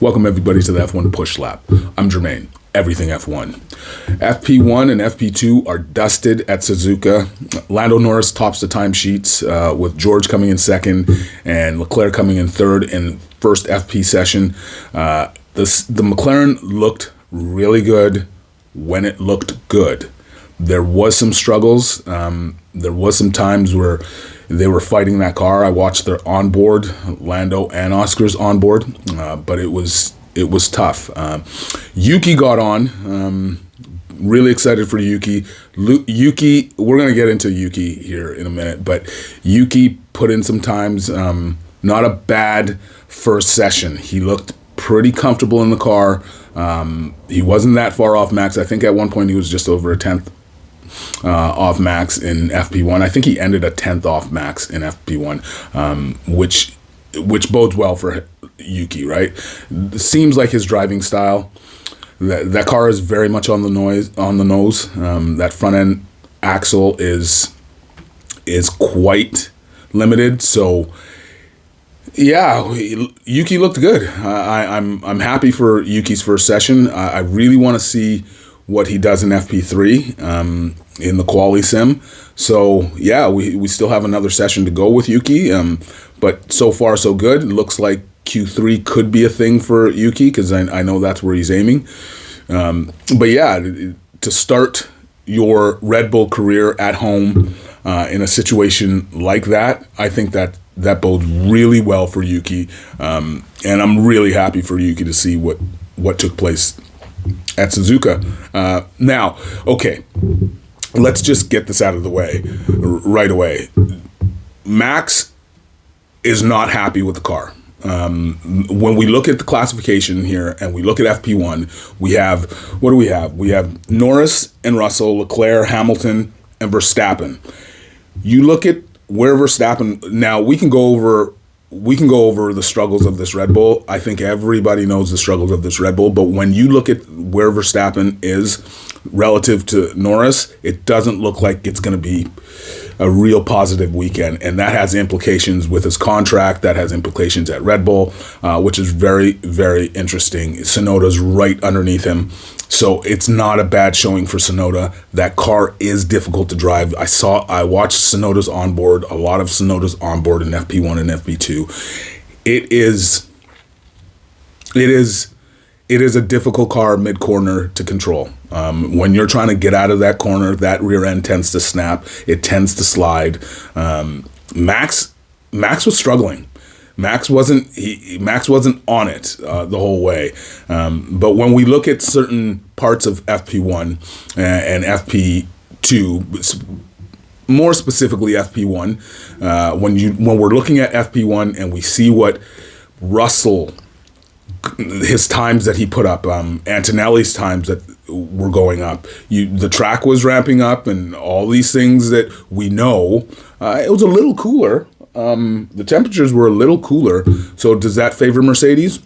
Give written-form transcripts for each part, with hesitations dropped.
Welcome everybody to the F1 Push Lap. I'm Jermaine, everything F1. FP1 and FP2 are dusted at Suzuka. Lando Norris tops the timesheets with George coming in second and Leclerc coming in third in first FP session. The McLaren looked really good when it looked good. There was some struggles. There was some times where they were fighting that car. I watched their onboard, Lando and Oscar's onboard, but it was tough. Yuki got on. Really excited for Yuki. Yuki, we're gonna get into Yuki here in a minute, but Yuki put in some times. Not a bad first session. He looked pretty comfortable in the car. He wasn't that far off Max. I think at one point he was just over a tenth off Max in FP1. I think he ended a 10th off Max in FP1, which bodes well for Yuki, right? It seems like his driving style. That car is very much on the nose. That front end axle is quite limited. So yeah, Yuki looked good. I'm happy for Yuki's first session. I really want to see what he does in FP3 in the quali sim. So yeah, we still have another session to go with Yuki, but so far so good. It looks like Q3 could be a thing for Yuki because I know that's where he's aiming. But yeah, to start your Red Bull career at home in a situation like that, I think that bodes really well for Yuki, and I'm really happy for Yuki to see what took place at Suzuka. Now, okay, let's just get this out of the way right away. Max is not happy with the car. When we look at the classification here and we look at FP1, we have, what do we have? We have Norris and Russell, Leclerc, Hamilton, and Verstappen. You look at where Verstappen, now we can go over the struggles of this Red Bull. I think everybody knows the struggles of this Red Bull, but when you look at where Verstappen is relative to Norris, it doesn't look like it's going to be a real positive weekend, and that has implications with his contract, that has implications at Red Bull, which is very, very interesting. Tsunoda's right underneath him, so it's not a bad showing for Tsunoda. That car is difficult to drive. I watched Tsunoda's onboard, a lot of Tsunoda's onboard in FP1 and FP2. It is a difficult car mid-corner to control. When you're trying to get out of that corner, that rear end tends to snap. It tends to slide. Max was struggling. Max wasn't on it the whole way. But when we look at certain parts of FP1 and FP2, more specifically FP1, when we're looking at FP1 and we see what Russell, his times that he put up, Antonelli's times that were going up, the track was ramping up, and all these things that we know, it was a little cooler. The temperatures were a little cooler. So does that favor Mercedes?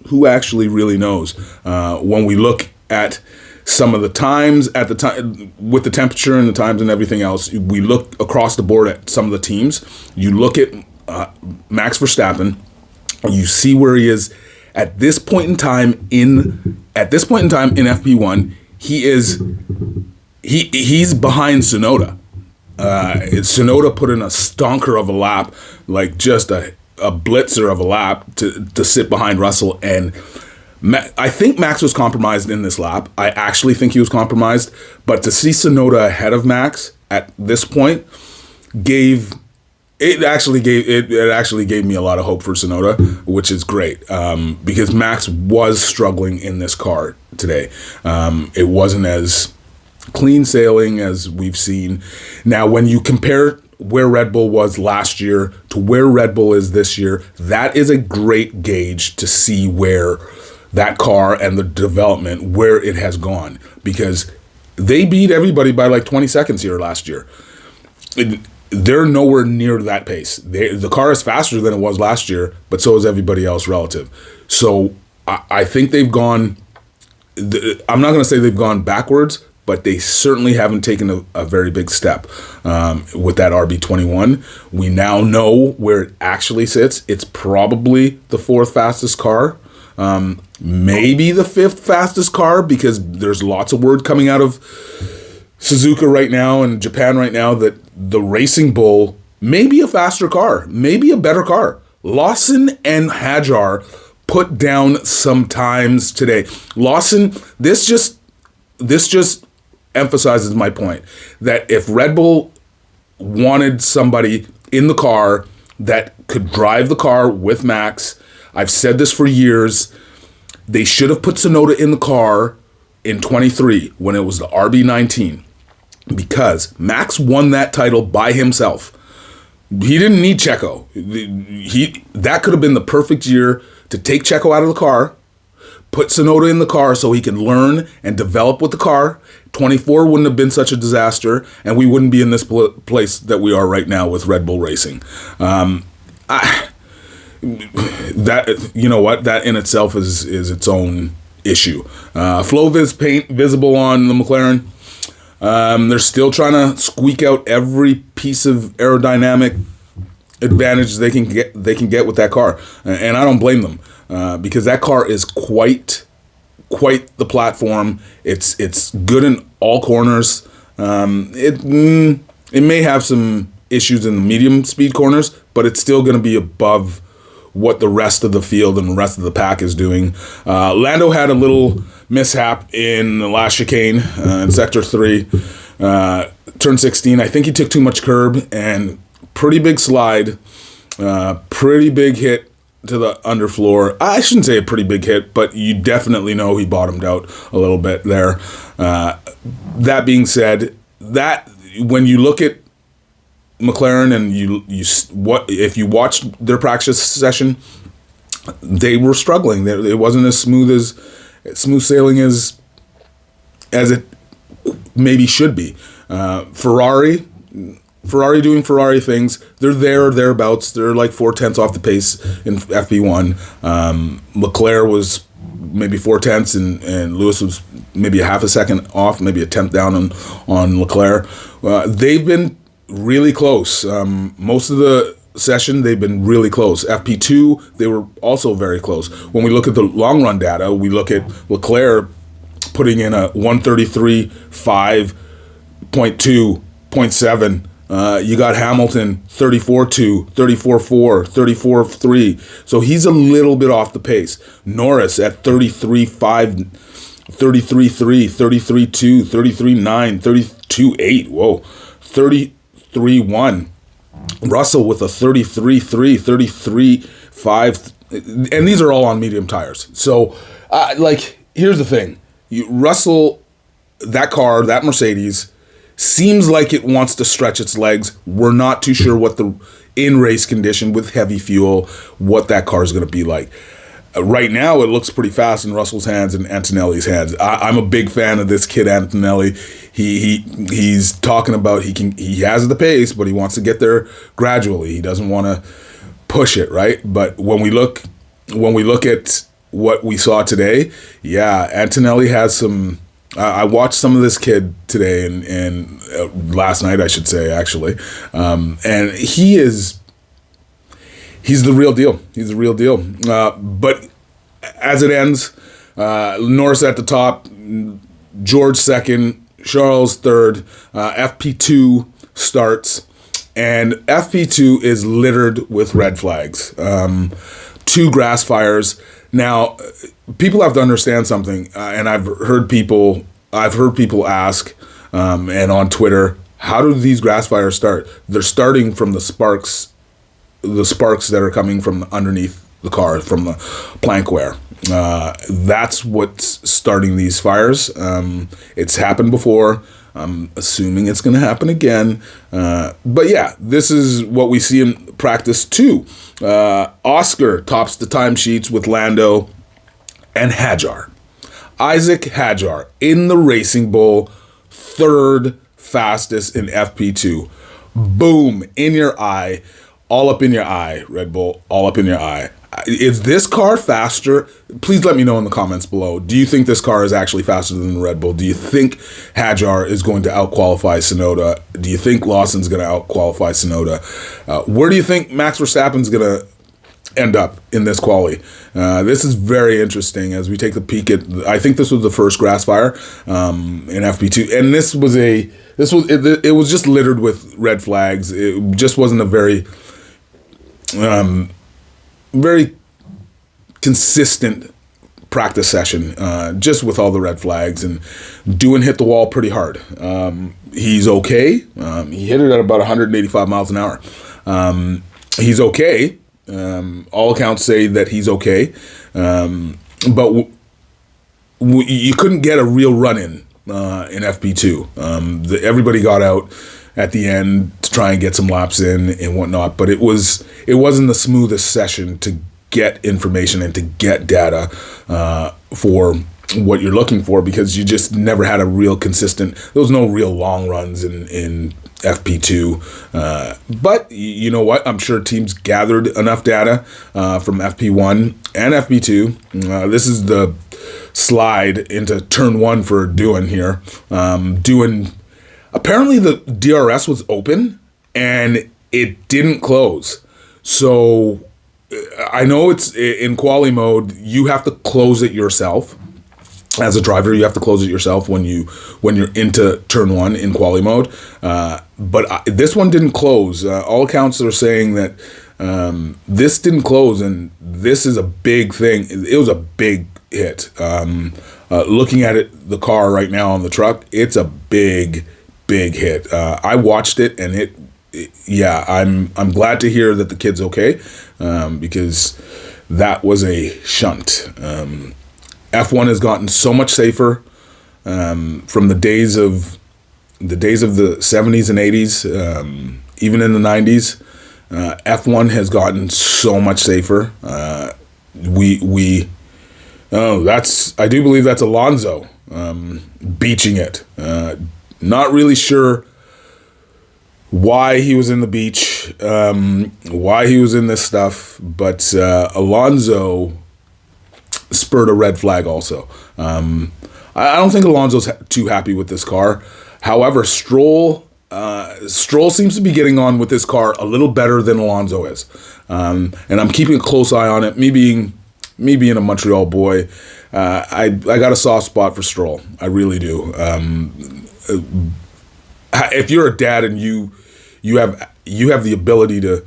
Who actually really knows? When we look at some of the times at the time with the temperature and the times and everything else, we look across the board at some of the teams. You look at Max Verstappen, you see where he is. At this point in time in FP1, he's behind Tsunoda. Tsunoda put in a stonker of a lap, like just a blitzer of a lap to sit behind Russell. And I think Max was compromised in this lap. I actually think he was compromised. But to see Tsunoda ahead of Max at this point It actually gave me a lot of hope for Tsunoda, which is great, because Max was struggling in this car today. It wasn't as clean sailing as we've seen. Now, when you compare where Red Bull was last year to where Red Bull is this year, that is a great gauge to see where that car and the development, where it has gone, because they beat everybody by like 20 seconds here last year. They're nowhere near that pace. The car is faster than it was last year, but so is everybody else relative. So I think they've gone, I'm not going to say they've gone backwards, but they certainly haven't taken a very big step with that RB21. We now know where it actually sits. It's probably the fourth fastest car Maybe the 5th fastest car, because there's lots of word coming out of Suzuka right now and Japan right now that the Racing Bull may be a faster car, maybe a better car. Lawson and Hadjar put down some times today. Lawson, this just emphasizes my point that if Red Bull wanted somebody in the car that could drive the car with Max, I've said this for years, they should have put Tsunoda in the car in 23 when it was the RB19, because Max won that title by himself. He didn't need Checo. That could have been the perfect year to take Checo out of the car, put Tsunoda in the car so he can learn and develop with the car. 24 wouldn't have been such a disaster, and we wouldn't be in this place that we are right now with Red Bull Racing. That, you know what, that in itself is its own issue. FlowViz paint visible on the McLaren. They're still trying to squeak out every piece of aerodynamic advantage they can get with that car, and I don't blame them, because that car is quite the platform. It's good in all corners. It may have some issues in the medium speed corners, but it's still going to be above what the rest of the field and the rest of the pack is doing. Lando had a little mishap in the last chicane in Sector 3, turn 16. I think he took too much curb, and pretty big slide, pretty big hit to the underfloor. I shouldn't say a pretty big hit, but you definitely know he bottomed out a little bit there. That being said, that when you look at McLaren and if you watched their practice session, they were struggling. It wasn't as smooth sailing as it maybe should be. Ferrari doing Ferrari things. They're there or thereabouts. They're like 0.4 off the pace in FP1. Leclerc was maybe 0.4, and Lewis was maybe a half a second off, maybe a tenth down on Leclerc. They've been really close. Most of the session, they've been really close. FP2, they were also very close. When we look at the long run data, we look at Leclerc putting in a 133.5.2, 0.7. You got Hamilton 34.2, 34.4, 34.3. So he's a little bit off the pace. Norris at 33.5, 33.3, 33.2, 33.9, 32.8. Whoa, 33.1. Russell with a 33.3, 33.5. And these are all on medium tires. So, here's the thing. Russell, that car, that Mercedes, seems like it wants to stretch its legs. We're not too sure what the in-race condition with heavy fuel, what that car is going to be like. Right now, it looks pretty fast in Russell's hands and Antonelli's hands. I'm a big fan of this kid, Antonelli. He's talking about he has the pace, but he wants to get there gradually. He doesn't want to push it, right? But when we look at what we saw today, yeah, Antonelli has some. I watched some of this kid today and last night, I should say, actually, and he's the real deal. He's the real deal. But as it ends, Norris at the top, George second, Charles third, FP2 starts, and FP2 is littered with red flags. 2 grass fires. Now, people have to understand something, and I've heard people ask, and on Twitter, how do these grass fires start? They're starting from the sparks that are coming from underneath the car, from the plank wear. That's what's starting these fires. It's happened before. I'm assuming it's going to happen again. But yeah, this is what we see in practice too. Oscar tops the timesheets with Lando and Hadjar. Isaac Hadjar in the Racing Bull, 3rd fastest in FP2. Boom, in your eye. All up in your eye, Red Bull, all up in your eye. Is this car faster? Please let me know in the comments below. Do you think this car is actually faster than the Red Bull? Do you think Hadjar is going to outqualify Tsunoda? Do you think Lawson's going to outqualify Tsunoda? Where do you think Max Verstappen's going to end up in this quali. This is very interesting as we take a peek at. I think this was the first grass fire in FP2, and it was just littered with red flags. It just wasn't a very very consistent practice session, just with all the red flags, and Doohan hit the wall pretty hard. He's okay. He hit it at about 185 miles an hour. He's okay. All accounts say that he's okay. But you couldn't get a real run-in FP2. Everybody got out at the end to try and get some laps in and whatnot, but it wasn't the smoothest session to get information and to get data for what you're looking for, because you just never had a real consistent. There was no real long runs in FP2, but you know what? I'm sure teams gathered enough data from FP1 and FP2. This is the slide into turn one for Doohan here. Doohan, apparently the DRS was open and it didn't close. So I know it's in quali mode, you have to close it yourself. As a driver, you have to close it yourself when you're into turn one in quali mode. But this one didn't close. All accounts are saying that this didn't close, and this is a big thing. It was a big hit. Looking at it, the car right now on the truck, it's a big hit. I watched it, and I'm glad to hear that the kid's okay, because that was a shunt. F1 has gotten so much safer from the days of the 70s and 80s, even in the 90s. F1 has gotten so much safer. I do believe that's Alonso beaching it. Not really sure why he was in the beach, why he was in this stuff, but Alonso spurred a red flag also. I don't think Alonso's too happy with this car. However, Stroll seems to be getting on with this car a little better than Alonso is. And I'm keeping a close eye on it. Me being a Montreal boy, I got a soft spot for Stroll. I really do. If you're a dad and you have the ability to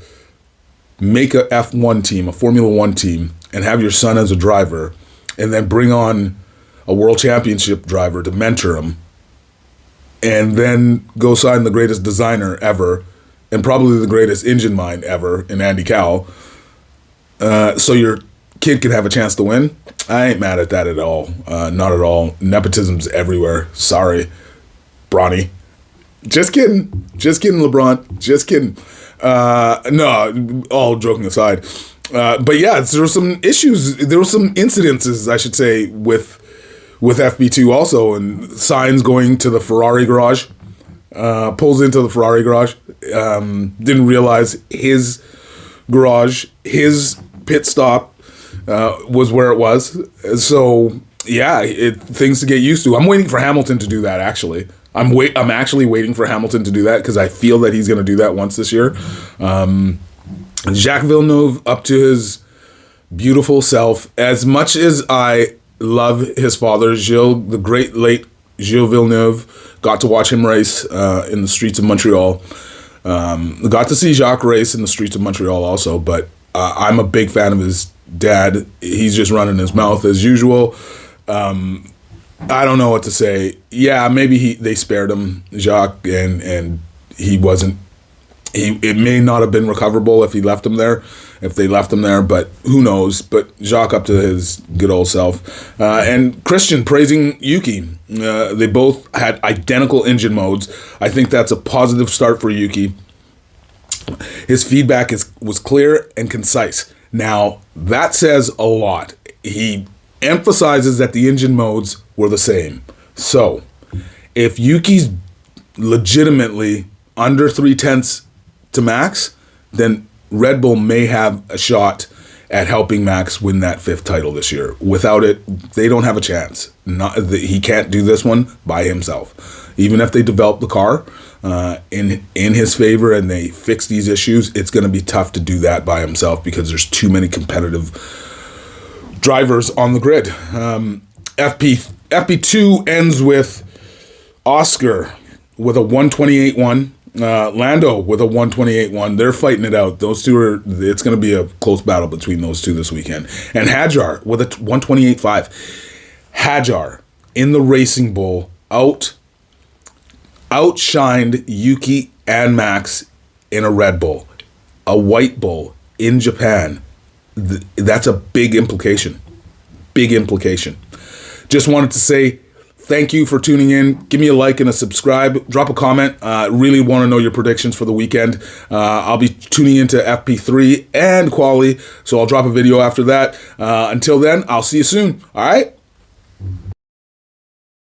make a F1 team, a Formula One team, and have your son as a driver, and then bring on a world championship driver to mentor him, and then go sign the greatest designer ever, and probably the greatest engine mind ever in Andy Cowell, so your kid can have a chance to win, I ain't mad at that at all. Not at all. Nepotism's everywhere. Sorry, Bronny. Just kidding, LeBron. Just kidding. No, all joking aside. But yeah, there were some issues. There were some incidences, I should say, with FP2 also, and Sainz going to the Ferrari garage, pulls into the Ferrari garage, didn't realize his garage, his pit stop was where it was. So yeah, things to get used to. I'm waiting for Hamilton to do that. Actually, I'm actually waiting for Hamilton to do that, because I feel that he's going to do that once this year. Jacques Villeneuve, up to his beautiful self. As much as I love his father, the great late Gilles Villeneuve, got to watch him race in the streets of Montreal. Got to see Jacques race in the streets of Montreal also, but I'm a big fan of his dad. He's just running his mouth as usual. I don't know what to say. Yeah, maybe they spared him, Jacques, and he wasn't. It may not have been recoverable if they left him there, but who knows? But Jacques up to his good old self. And Christian praising Yuki. They both had identical engine modes. I think that's a positive start for Yuki. His feedback was clear and concise. Now, that says a lot. He emphasizes that the engine modes were the same. So, if Yuki's legitimately under 0.3 to max, then Red Bull may have a shot at helping Max win that 5th title this year. Without it, they don't have a chance. He can't do this one by himself. Even if they develop the car in his favor and they fix these issues, it's going to be tough to do that by himself because there's too many competitive drivers on the grid. FP2 ends with Oscar with a 128-1. Lando with a 128-1. They're fighting it out. Those two it's going to be a close battle between those two this weekend. And Hadjar with a 128.5. Hadjar in the Racing Bull outshined Yuki and Max in a Red Bull. A White Bull in Japan. That's a big implication. Big implication. Just wanted to say thank you for tuning in. Give me a like and a subscribe. Drop a comment. Really want to know your predictions for the weekend. I'll be tuning into FP3 and Quali, so I'll drop a video after that. Until then, I'll see you soon. All right?